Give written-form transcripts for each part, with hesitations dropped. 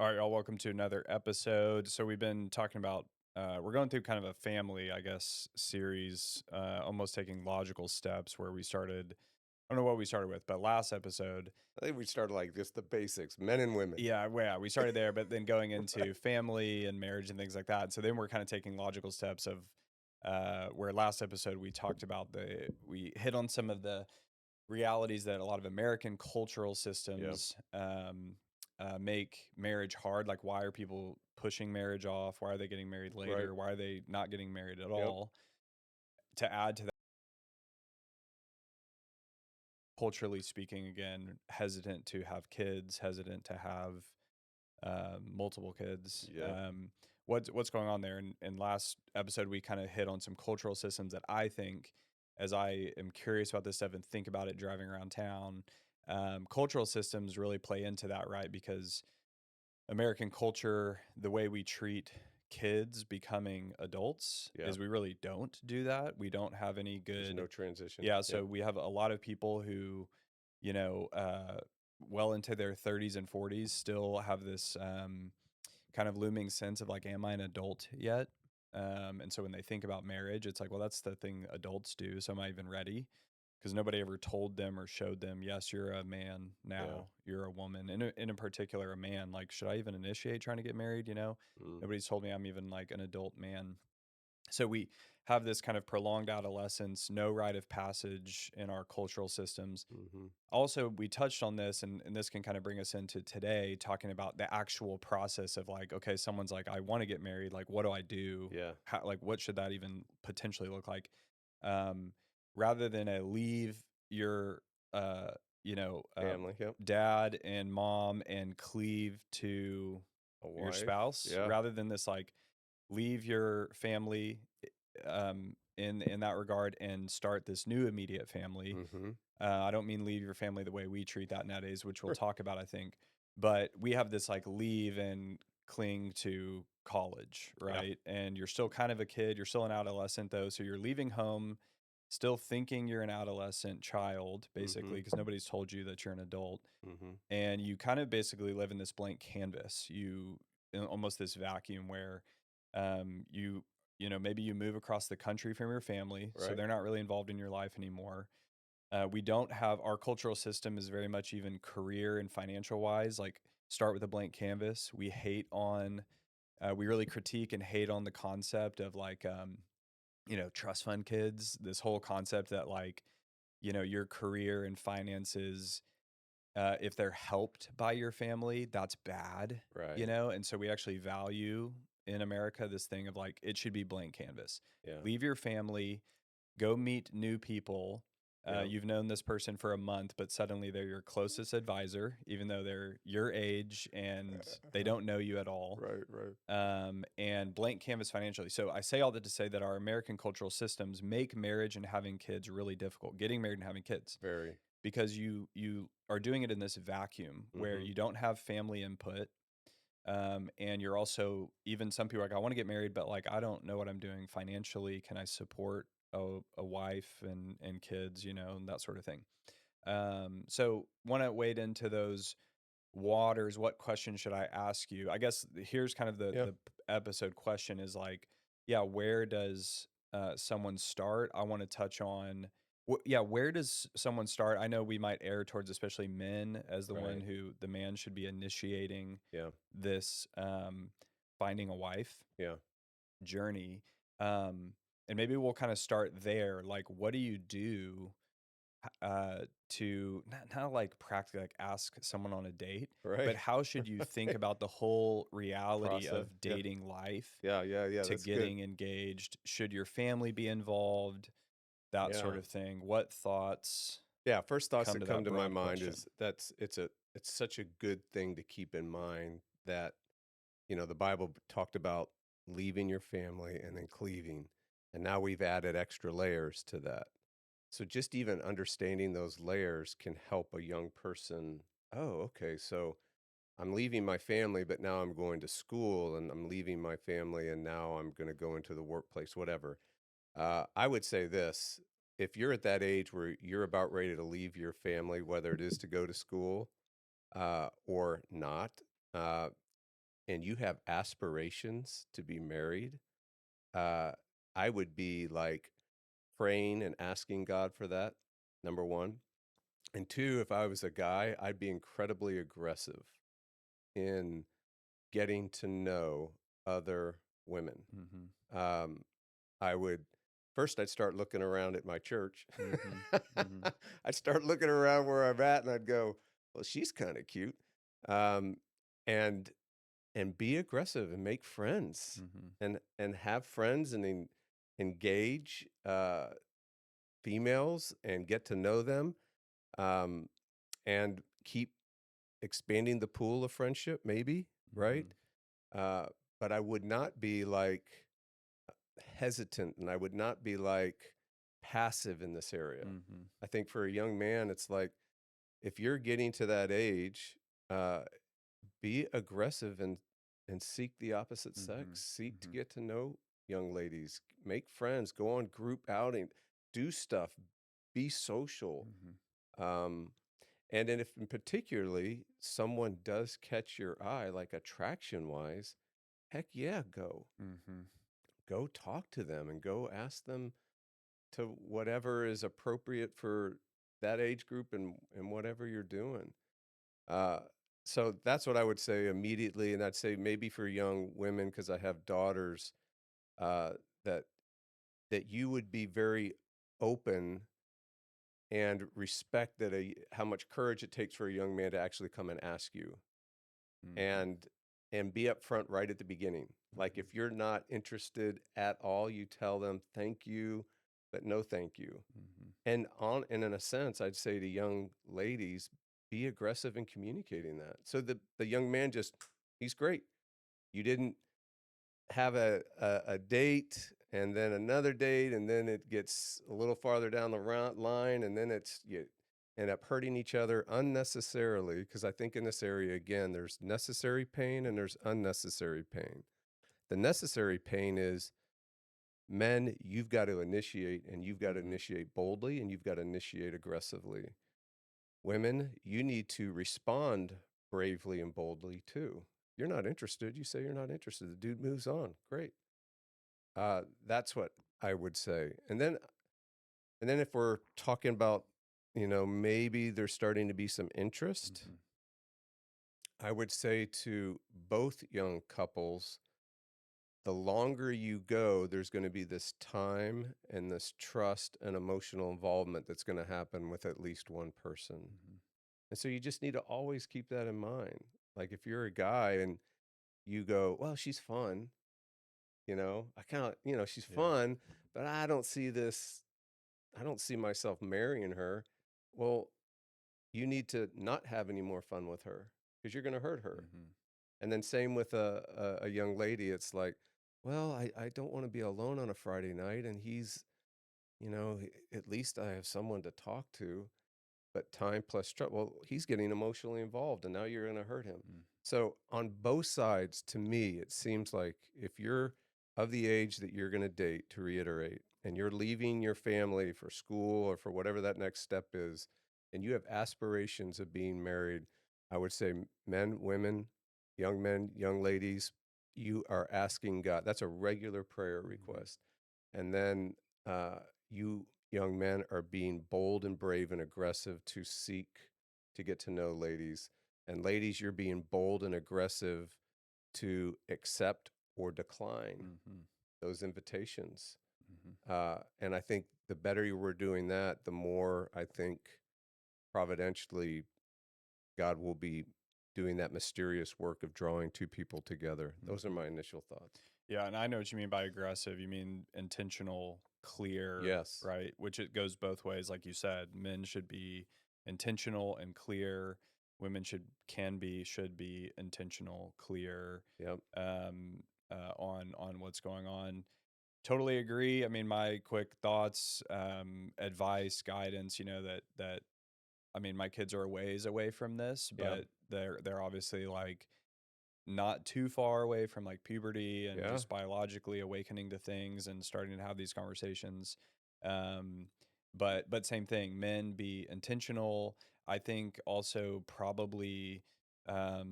All right, y'all, welcome to another episode. So we've been talking about we're going through kind of a family, I guess, series, almost taking logical steps where we started. I don't know what we started with, but last episode, I think we started like just the basics, men and women. yeah, we started there, but then going into family and marriage and things like that. So then we're kind of taking logical steps of where last episode we talked about we hit on some of the realities that a lot of American cultural Yeah. systems make marriage hard. Like, why are people pushing marriage off? Why are they getting married Right. later? Why are they not getting married at Yep. all? To add to that, culturally speaking, again, hesitant to have kids, hesitant to have multiple kids. Yeah. What's going on there? And last episode, we kind of hit on some cultural systems that I think, as I am curious about this stuff and think about it driving around town, cultural systems really play into that, right? Because American culture, the way we treat kids becoming adults Yeah. is we really don't do that. We don't have any There's no good, transition. yeah. Yep. So we have a lot of people who, you know, well into their 30s and 40s still have this kind of looming sense of like, am I an adult yet? And so when they think about marriage, it's like, well, that's the thing adults do. So am I even ready? Because nobody ever told them or showed them, yes, you're a man Yeah. now, you're a woman. And in particular, a man, like, should I even initiate trying to get married? Mm. Nobody's told me I'm even like an adult man. So we have this kind of prolonged adolescence, no rite of passage in our cultural systems. Mm-hmm. Also, we touched on this, and this can kind of bring us into today, talking about the actual process of like, okay, someone's like, I want to get married. Like, what do I do? Yeah. How, like, what should that even potentially look like? Um, Rather than a leave your, uh, you know, uh, Family. Yep. dad and mom and cleave to A your wife. spouse, Yeah. rather than this like leave your family in that regard and start this new immediate family. Mm-hmm. I don't mean leave your family the way we treat that nowadays, which we'll talk about, I think. But we have this like leave and cling to college, Yeah. right? And you're still kind of a kid, you're still an adolescent though. So you're leaving home, still thinking you're an adolescent child, Mm-hmm. basically, because nobody's told you that you're an adult. Mm-hmm. And you kind of basically live in this blank canvas. In almost this vacuum where you maybe you move across the country from your family, so Right. they're not really involved in your life anymore. We don't have our cultural system is very much even career and financial wise, like start with a blank canvas. We really critique and hate on the concept of like, trust fund kids, this whole concept that like, your career and finances, if they're helped by your family, that's bad, Right. and so we actually value in America this thing of like, it should be blank canvas. Yeah. Leave your family, go meet new people. Yeah. You've known this person for a month, but suddenly they're your closest advisor, even though they're your age and they don't know you at all. Right. Right. And blank canvas financially. So I say all that to say that our American cultural systems make marriage and having kids really difficult, getting married and having kids, Very. because you are doing it in this vacuum where Mm-hmm. you don't have family input. And you're also, even some people are like, I want to get married, but like, I don't know what I'm doing financially. Can I support a wife and kids, and that sort of thing. So want to wade into those waters. What question should I ask you? I guess here's kind of Yeah. the episode question is like, yeah, where does someone start? I want to touch on, yeah, where does someone start? I know we might err towards especially men as the one Right. who the man should be initiating Yeah. this finding a wife Yeah. journey. Um, and maybe we'll kind of start there. Like, what do you do uh, to not like practically like ask someone on a date, Right. but how should you think about the whole reality Process. of Yeah. dating life Yeah. Yeah. Yeah. to That's good. getting engaged? Should your family be involved? That sort Yeah. of thing. What thoughts Yeah. First thoughts come that to come that to my broad mind question? is it's such a good thing to keep in mind that the Bible talked about leaving your family and then cleaving, and now we've added extra layers to that. So just even understanding those layers can help a young person. Oh, okay. So I'm leaving my family, but now I'm going to school, and I'm leaving my family, and now I'm going to go into the workplace, whatever. I would say this: if you're at that age where you're about ready to leave your family, whether it is to go to school or not, uh, and you have aspirations to be married, uh, I would be like praying and asking God for that, number one. And two, if I was a guy, I'd be incredibly aggressive in getting to know other women. Mhm. Um, I would first I'd start looking around at my church. Mhm. Mhm. I'd start looking around where I'm at and I'd go, well, she's kind of cute. Um, and be aggressive and make friends Mhm. and have friends and engage females and get to know them, um, and keep expanding the pool of friendship, maybe, right? Mhm. Uh, but I would not be like hesitant and I would not be like passive in this area. Mhm. I think for a young man, it's like if you're getting to that age, uh, be aggressive and seek the opposite sex. Mhm. Seek to Mhm. get to know young ladies, make friends, go on group outing, do stuff, be social. Mhm. Um, and then if particularly someone does catch your eye, like attraction wise, heck yeah, Mhm. go talk to them and go ask them to whatever is appropriate for that age group and whatever you're doing. Uh, so that's what I would say immediately, and I'd say maybe for young women because I have daughters, uh, that you would be very open and respect that how much courage it takes for a young man to actually come and ask you, Mhm. and be upfront right at the beginning. Like Mhm. if you're not interested at all, you tell them thank you, but no thank you. Mhm. And in a sense, I'd say to young ladies, be aggressive in communicating that. So the young man just he's great. You didn't have a date and then another date and then it gets a little farther down the line and then it's you end up hurting each other unnecessarily because I think in this area again there's necessary pain and there's unnecessary pain. The necessary pain is men, you've got to initiate and you've got to Mhm. initiate boldly and you've got to initiate aggressively. Women, you need to respond bravely and boldly too. You're not interested. You say you're not interested. The dude moves on. Great. That's what I would say. And then if we're talking about, maybe there's starting to be some interest, Mhm. I would say to both young couples, the longer you go, there's going to be this time and this trust and emotional involvement that's going to happen with at least one person. Mhm. And so you just need to always keep that in mind. Like if you're a guy and you go, well, she's fun, I kind of, she's Yeah. fun, but I don't see myself marrying her. Well, you need to not have any more fun with her because you're going to hurt her. Mhm. And then same with a young lady. It's like, well, I don't want to be alone on a Friday night. And he's, at least I have someone to talk to. But time plus trust, well, he's getting emotionally involved and now you're going to hurt him. Mm. So on both sides, to me, it seems like if you're of the age that you're going to date, to reiterate, and you're leaving your family for school or for whatever that next step is, and you have aspirations of being married, I would say men, young ladies, you are asking God. That's a regular prayer Mhm. request. And then you young men are being bold and brave and aggressive to seek to get to know ladies. And ladies, you're being bold and aggressive to accept or decline Mhm. those invitations. Mhm. And I think the better you were doing that, the more I think providentially God will be doing that mysterious work of drawing two people together. Those are Mhm. my initial thoughts. Yeah, and I know what you mean by aggressive. You mean intentional, clear, Yes. right? Which it goes both ways, like you said. Men should be intentional and clear. Women should be intentional, clear, Yep. um, on what's going on. Totally agree. I mean, my quick thoughts, advice, guidance. That I mean, my kids are a ways away from this, Yeah. but they're obviously like not too far away from like puberty and Yeah. just biologically awakening to things and starting to have these conversations. Um, but same thing, men be intentional. I think also probably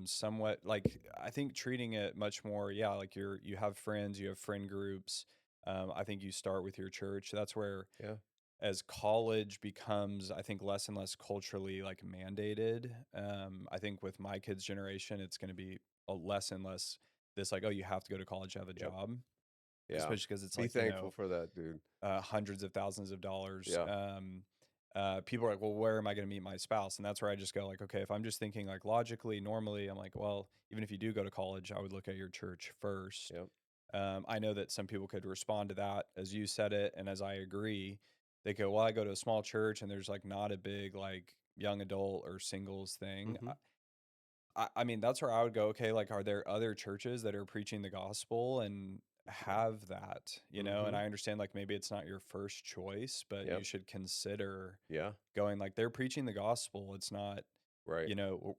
somewhat like I think treating it much more, yeah, like you have friends, you have friend groups. I think you start with your church. That's where Yeah. as college becomes, I think, less and less culturally like mandated. I think with my kids' generation, it's going to be a less and less this like, oh, you have to go to college to have a Yep. job, Yeah. especially because it's Be like, thankful for that, dude. hundreds of thousands of dollars. Yeah. People are like, well, where am I going to meet my spouse? And that's where I just go like, okay, if I'm just thinking like logically, normally, I'm like, well, even if you do go to college, I would look at your church first. Yep. I know that some people could respond to that as you said it, and as I agree. They go, well, I go to a small church and there's like not a big like young adult or singles thing. Mhm. I mean, that's where I would go, okay, like, are there other churches that are preaching the gospel and have that, you know? And Mhm. I understand, like, maybe it's not your first choice, but you Yep. should consider Yeah. going, like, they're preaching the gospel. It's not, Right.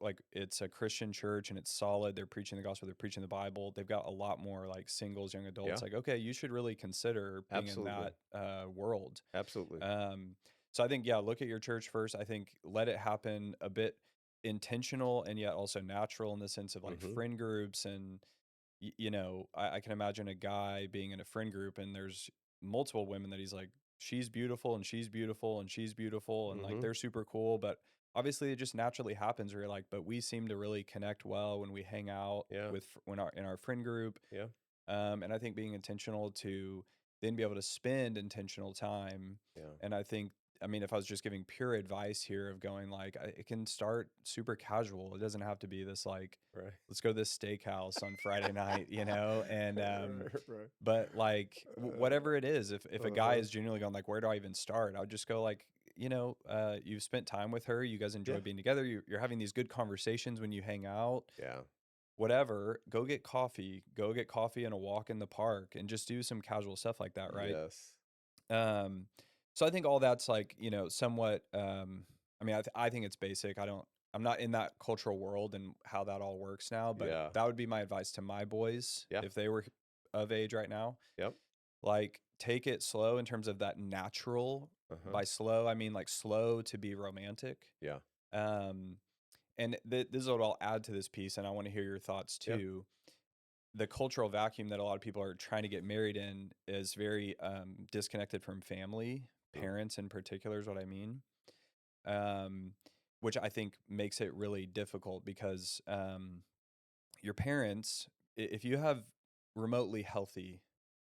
like, it's a Christian church and it's solid. They're preaching the gospel, they're preaching the Bible. They've got a lot more like singles, young adults. Yeah. Like, okay, you should really consider being in Absolutely. that world. Absolutely. Um, so I think, yeah, look at your church first. I think let it happen a bit intentional and yet also natural in the sense of like Mhm. friend groups. And, I can imagine a guy being in a friend group and there's multiple women that he's like, she's beautiful and she's beautiful and she's beautiful and like Mhm. they're super cool. But obviously it just naturally happens where you're like, but we seem to really connect well when we hang out Yeah. with in our friend group. Yeah. And I think being intentional to then be able to spend intentional time. Yeah. And I think, I mean, if I was just giving pure advice here of going like, it can start super casual. It doesn't have to be this like, Right. let's go to this steakhouse on Friday night, and Right, right. but like whatever it is, if a guy Uh-huh. is genuinely going like, where do I even start? I would just go like, you've spent time with her, you guys enjoy Yeah. being together, you're having these good conversations when you hang out, Yeah. whatever, go get coffee and a walk in the park and just do some casual stuff like that, right? Yes. Um, so I think all that's like, somewhat, I mean, I think it's basic. I'm not in that cultural world and how that all works now, but Yeah. that would be my advice to my boys Yeah. if they were of age right now. Yep. Like, take it slow in terms of that natural. Uh-huh. By slow, I mean like slow to be romantic. Yeah. Um, and this is what I'll add to this piece, and I want to hear your thoughts Yeah. too. The cultural vacuum that a lot of people are trying to get married in is very disconnected from family, Mm. parents in particular is what I mean. Um, which I think makes it really difficult because your parents, if you have remotely healthy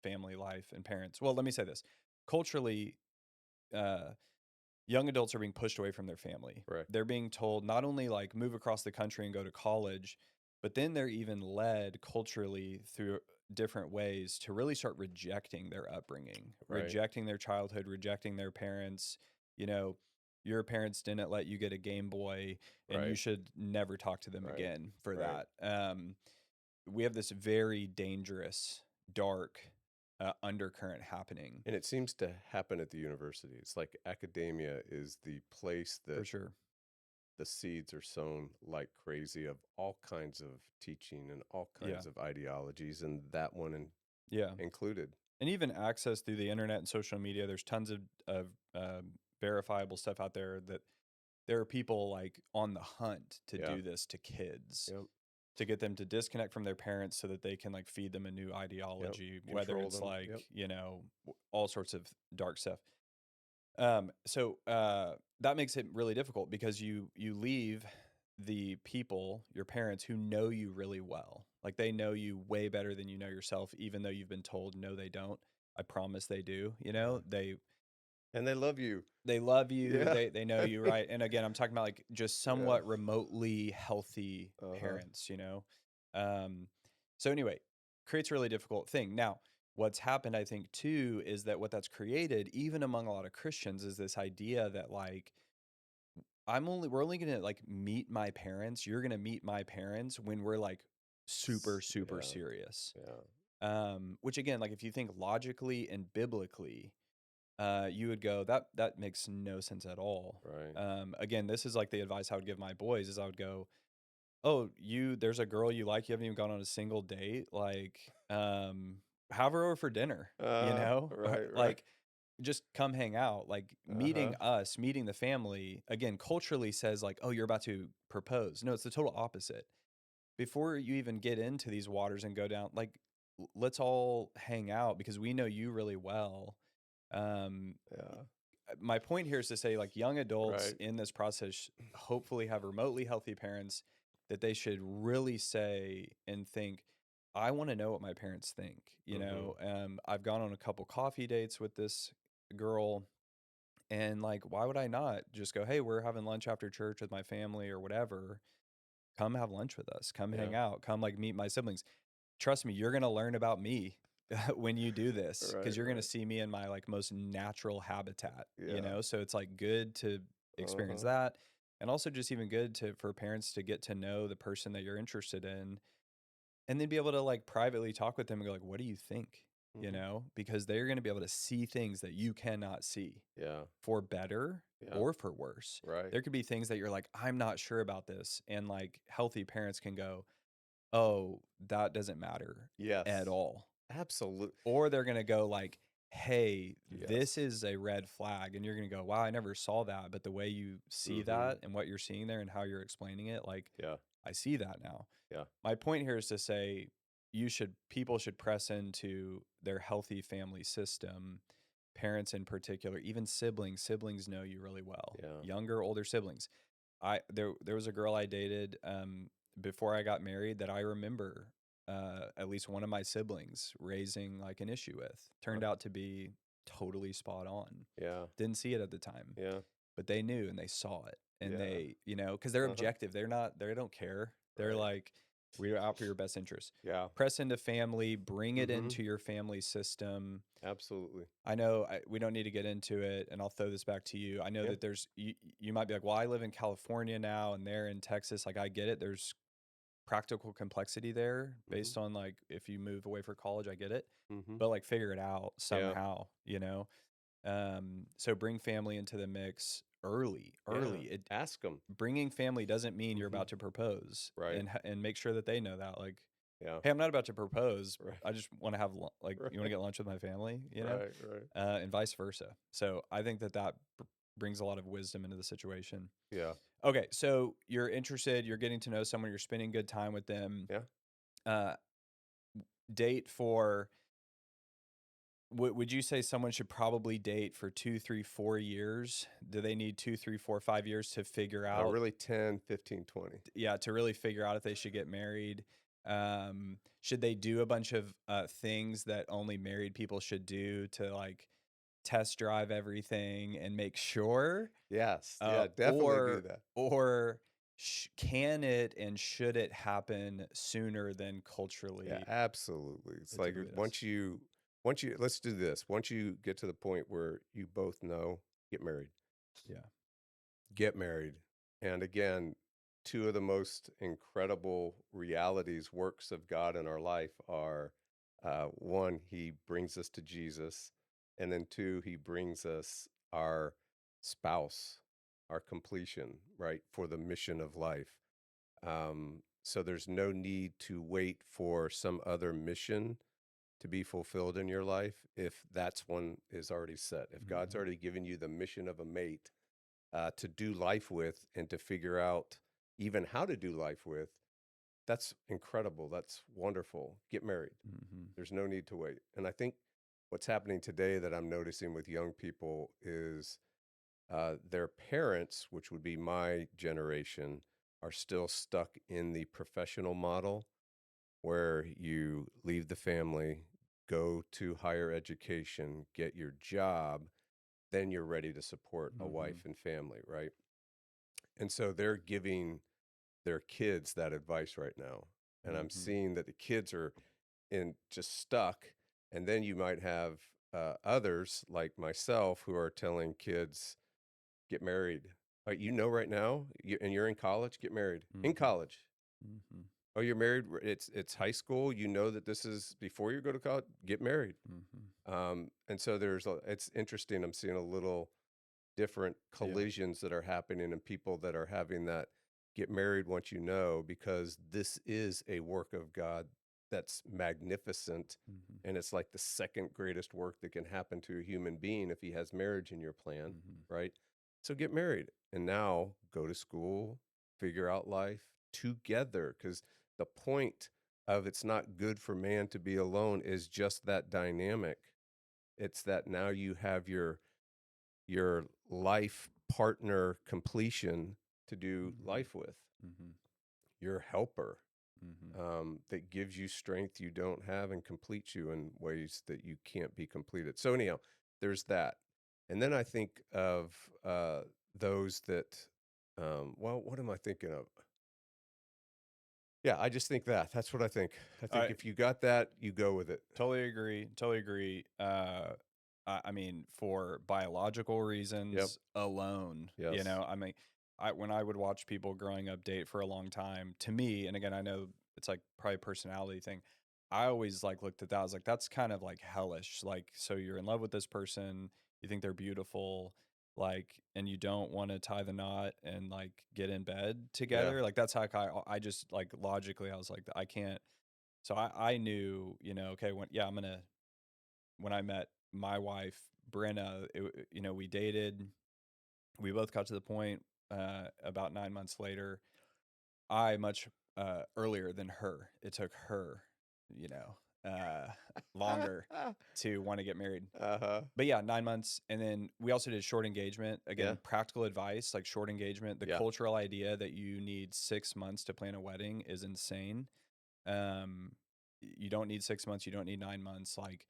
family life and parents, well, let me say this culturally, uh, young adults are being pushed away from their family. Correct. They're being told not only like move across the country and go to college, but then they're even led culturally through different ways to really start rejecting their upbringing, Right. rejecting their childhood, rejecting their parents. You know, your parents didn't let you get a Game Boy and you Right. should never talk to them Right. again for Right. that. We have this very dangerous, dark undercurrent happening And it seems to happen at the university. It's like academia is the place for that sure. the seeds are sown like crazy of all kinds of teaching and all Yeah. kinds of ideologies, and that one Yeah. included. And even access through the internet and social media, there's tons of verifiable stuff out there that there are people like on the hunt to Yeah. do this to kids, Yep. to get them to disconnect from their parents so that they can like feed them a new Yep. ideology, whether Control it's them. like, Yep. all sorts of dark stuff. That makes it really difficult because you leave the people, your parents who know you really well. Like they know you way better than you know yourself, even though you've been told no, they don't. I promise they do. Yeah. And they love you. They love you. Yeah. They know you, right? And again, I'm talking about like just Yeah. somewhat remotely healthy Uh-huh. parents. Um, so anyway, creates a really difficult thing. Now, what's happened, I think, too, is that what that's created, even among a lot of Christians, is this idea that like we're only gonna like meet my parents. You're gonna meet my parents when we're like super, super Yeah. serious. Yeah. Which again, like if you think logically and biblically, you would go, that makes no sense at all. Right. Again, this is like the advice I would give my boys is I would go, oh, there's a girl you like, you haven't even gone on a single date, like, have her over for dinner, Right. Right. like just come hang out. Like Uh-huh. meeting us, meeting the family, again, culturally says like, oh, you're about to propose. No, it's the total opposite. Before you even get into these waters and go down, like let's all hang out because we know you really well. Um, Yeah. my point here is to say like young adults Right. in this process hopefully have remotely healthy parents that they should really say and think, I want to know what my parents think. Mhm. I've gone on a couple coffee dates with this girl, and like why would I not just go, hey, we're having lunch after church with my family or whatever, come have lunch with us, come Yeah. hang out, come like meet my siblings. Trust me, you're going to learn about me when you do this because Right, you're going to right. see me in my like most natural habitat, Yeah. so it's like good to experience Uh-huh. that, and also just even good to for parents to get to know the person that you're interested in, and then be able to like privately talk with them and go like, what do you think, Mhm. because they're going to be able to see things that you cannot see, Yeah. for better Yeah. or for worse. Right. There could be things that you're like, I'm not sure about this, and like healthy parents can go, oh, that doesn't matter at Yes. all. Absolutely. Or they're gonna go like, "Hey, this Yes. is a red flag," and you're gonna go, "Wow, I never saw that," but the way you see Mhm. that and what you're seeing there and how you're explaining it, like, Yeah. I see that now. Yeah. My point here is to say people should press into their healthy family system, parents in particular, even siblings. Siblings know you really well, Yeah. younger, older siblings. There was a girl I dated before I got married that I remember at least one of my siblings raising like an issue with. Uh, Turned out to be totally spot on. yeah. Didn't see it at the time, Yeah. but they knew and they saw it, and Yeah. because they're Uh-huh. objective. They don't care. They're Right. like, we're out for your best interest. Yeah. Press into family, bring it Mhm. into your family system. Absolutely. I know we don't need to get into it, and I'll throw this back to you. I know Yeah. that you might be like, well, I live in California now, and they're in Texas. Like, I get it. There's practical complexity there Mhm. based on like if you move away for college. I get it, Mhm. but like figure it out Yeah. somehow. So bring family into the mix early. Yeah. Early. Ask them. Bringing family doesn't mean you're Mhm. about to propose, Right. and make sure that they know that like, Yeah. hey, I'm not about to propose. Right. I just want to have like, you want to Right. get lunch with my family, Right. Right. and vice versa. So I think that brings a lot of wisdom into the situation. Yeah. Okay, so you're interested, you're getting to know someone, you're spending good time with them. Yeah. Uh, date for would you say someone should probably date for 2, 3, 4 years? Do they need 2, 3, 4, 5 years to figure out? Really 10, 15, 20. Yeah, to really figure out if they should get married. Should they do a bunch of things that only married people should do to like test drive everything and make sure? Yes. Uh, Yeah. Definitely do or that. or can it and should it happen sooner than Yeah. culturally Absolutely. It's it like typically does? once you, let's do this. Once you get to the point where you both know, get married. Yeah. Get married. And again, two of the most incredible realities, works of God in our life are one, he brings us to Jesus. And then two, he brings us our spouse, our completion, right, for the mission of life. So there's no need to wait for some other mission to be fulfilled in your life if that's one is already set. If God's Mhm. already given you the mission of a mate, to do life with and to figure out even how to do life with, that's incredible. That's wonderful. Get married. Mhm. There's no need to wait. And I think what's happening today that I'm noticing with young people is their parents, which would be my generation, are still stuck in the professional model where you leave the family, go to higher education, get your job, then you're ready to support a Mhm. wife and family, right? And so they're giving their kids that advice right now. And I'm Mhm. seeing that the kids are in just stuck. And then you might have others like myself who are telling kids, get married. Right now, and you're in college, get married. In Mhm. college. Mhm. Oh, you're married. It's high school. You know that this is before you go to college. Get married. Mhm. And so it's interesting. I'm seeing a little different Yeah. collisions that are happening and people that are having that get married once you know, because this is a work of God that's magnificent, Mhm. and it's like the second greatest work that can happen to a human being if he has marriage in your plan, Mhm. right? So get married and now go to school, figure out life together because the point of it's not good for man to be alone is just that dynamic. It's that now you have your life partner completion to do Mhm. life with, Mhm. your helper Mhm. that gives you strength you don't have and completes you in ways that you can't be completed. So anyhow, there's that. And then I think of those that, well, what am I thinking of? Yeah, I just think that's what I think. I think I if you got that, you go with it. totally agree. Totally agree. I mean, for biological Yep. reasons alone, Yes. I mean, when I would watch people growing up date for a long time, to me, and again, I know it's like probably a personality thing. I always like looked at that. I was like, that's kind of like hellish. Like, so you're in love with this person, you think they're beautiful, like, and you don't want to tie the knot and like get in bed Yeah. together. Like, that's how I just like logically, I was like, I can't. So I knew, okay, when I met my wife, Brenna, we dated, we both got to the point, about 9 months later, I much, earlier than her. It took her, you know, longer to want to get married. Uh-huh. But yeah, 9 months. And then we also did short engagement. Yeah. Again, practical advice, like short engagement. The Yeah. cultural idea that you need 6 months to plan a wedding is insane. Um, you don't need 6 months. You don't need 9 months. Like,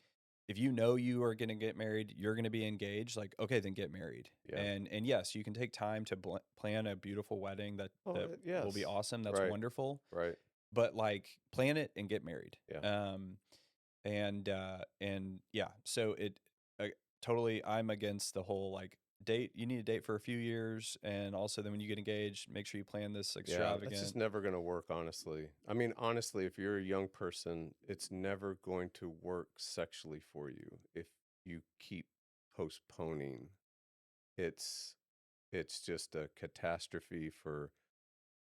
if you know you are going to get married, you're going to be engaged. Like, okay, then get married. Yeah. And yes, you can take time to plan a beautiful wedding Oh, that will be yes. awesome. That's Right. wonderful. Right. But like, plan it and get married. Yeah. And yeah, so uh, totally, I'm against the whole like date. You need to date for a few years, and also then when you get engaged, make sure you plan this Yeah, that's just extravagant. never going to work, honestly. I mean, honestly, if you're a young person, it's never going to work sexually for you if you keep postponing. It's it's just a catastrophe for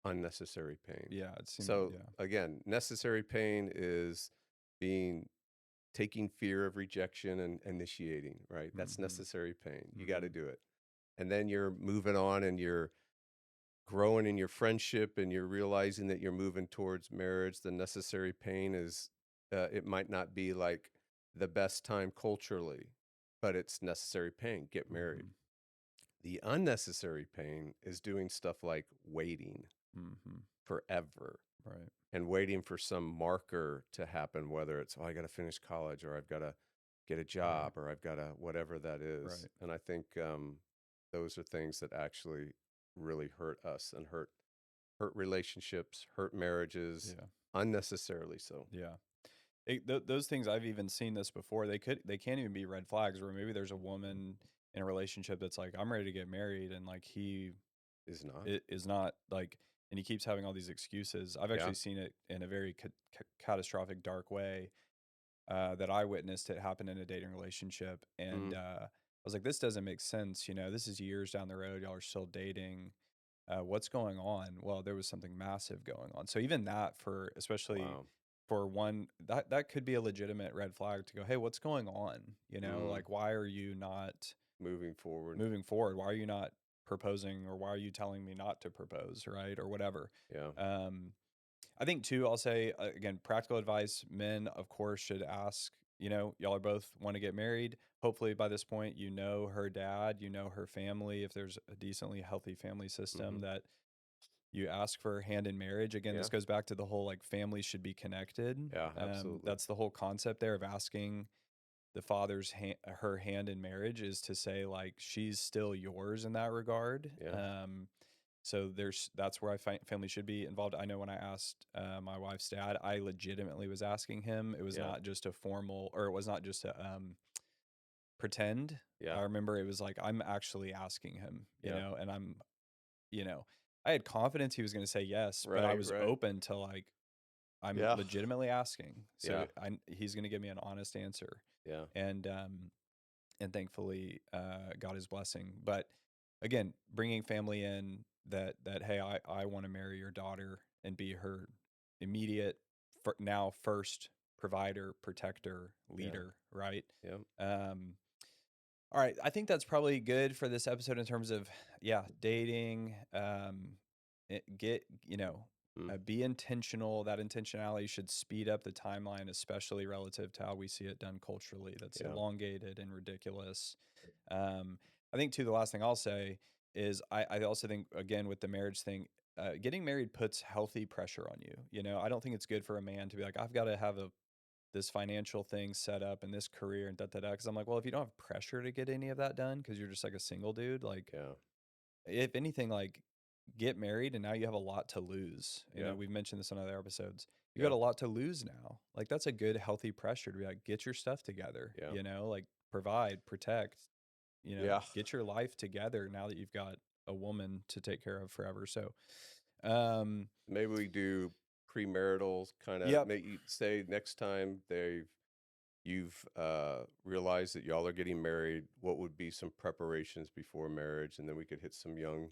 unnecessary pain. Yeah, it seemed, So yeah. again, necessary pain is being taking fear of rejection and initiating, right? That's Mhm. necessary pain. You got to Mhm. do it. And then you're moving on and you're growing in your friendship and you're realizing that you're moving towards marriage. The necessary pain is it might not be like the best time culturally, but it's necessary pain. Get married. Mhm. The unnecessary pain is doing stuff like waiting Mhm. forever Right. and waiting for some marker to happen, whether it's, oh, I got to finish college or I've got to get a Right. job or I've got to whatever that is. Right. And I think those are things that actually really hurt us and hurt relationships, hurt marriages, Yeah. unnecessarily so. Yeah. Those things, I've even seen this before. They can't even be red flags where maybe there's a woman in a relationship that's like, I'm ready to get married, and like he Is not. is not like, and he keeps having all these excuses. I've Yeah. actually seen it in a very catastrophic, dark way, that I witnessed it happen in a dating relationship, and Mm, I was like, this doesn't make sense. This is years down the road. Y'all are still dating. What's going on? Well, there was something massive going on. So even that, for especially wow. for one, that could be a legitimate red flag to go, hey, what's going on? Mm, Like, why are you not moving forward. moving forward? Why are you not proposing, or why are you telling me not to propose, right? Or whatever. Yeah. Um, I think too, I'll say, again, practical advice, men, of course, should ask, y'all are both want to get married. Hopefully by this point, her dad, her family, if there's a decently healthy family system, Hmm. that you ask for her hand in marriage. Again, Yeah. this goes back to the whole like families should be connected. Yeah. Absolutely. That's the whole concept there of asking the father's her hand in marriage, is to say like she's still yours in that regard. Yeah. So that's where I find family should be involved. I know when I asked my wife's dad, I legitimately was asking him. It was Yeah. not just a formal, or it was not just a pretend. Yeah. I remember it was like, I'm actually asking him, Yeah. and you know, I had confidence he was going to say yes, but I Right. was Right. open to like, I'm Yeah. legitimately asking. So Yeah. he's going to give me an honest answer. Yeah. And, and thankfully, got his blessing. But again, bringing family in, that, hey, I want to marry your daughter and be her immediate now first provider, protector, Yeah. leader, right? Yep. Um, all right, I think that's probably good for this episode in terms of yeah, dating. Get Mm. be intentional. That intentionality should speed up the timeline, especially relative to how we see it done culturally. That's Yeah. elongated and ridiculous. I think too. The last thing I'll say is I also think again with the marriage thing, getting married puts healthy pressure on you. You know, I don't think it's good for a man to be like, I've got to have this financial thing set up and this career and da da da. Because I'm like, well, if you don't have pressure to get any of that done, because you're just like a single dude, like Yeah. if anything, like get married and now you have a lot to lose. You Yeah. know, we've mentioned this on other episodes. You got Yeah. a lot to lose now. Like that's a good, healthy pressure to be like, get your stuff together. Yeah. You know, like provide, protect. You know, Yeah. get your life together now that you've got a woman to take care of forever. So, um, Maybe we do premarital kind of yep, make say next time you've realized that y'all are getting married, what would be some preparations before marriage, and then we could hit some young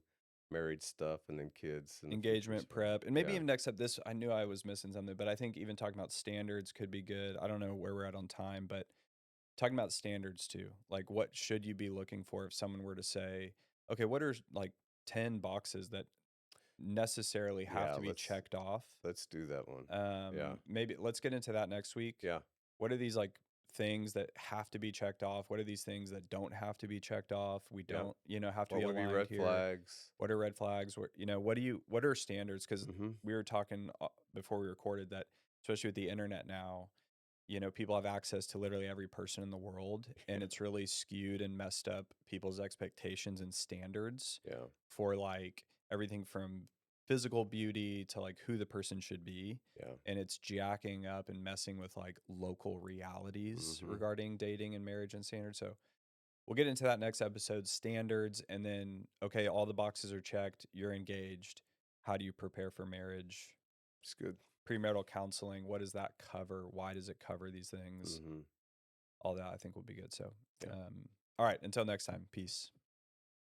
married stuff and then kids in the future. engagement So prep, and maybe yeah. even next up. This I knew I was missing something, but I think even talking about standards could be good. I don't know where we're at on time, but talking about standards too. Like, what should you be looking for if someone were to say, okay, what are like 10 boxes that necessarily have Yeah, to be checked off? let's do that one. Yeah. Maybe let's get into that next week. Yeah. What are these like things that have to be checked off? What are these things that don't have to be checked off? We Yeah. don't, have to What be would be aligned red here. flags? What are red flags? What are standards? Because Mm-hmm. we were talking before we recorded that, especially with the internet now, people have access to literally every person in the world, and it's really skewed and messed up people's expectations and standards Yeah. for like everything from physical beauty to like who the person should be. Yeah. And it's jacking up and messing with like local realities Mm-hmm. regarding dating and marriage and standards. So we'll get into that next episode, standards, and then, okay, all the boxes are checked, you're engaged. How do you prepare for marriage? It's good. Premarital counseling, what does that cover? Why does it cover these things? Mm-hmm. All that I think will be good. So, Yeah. all right, until next time, peace.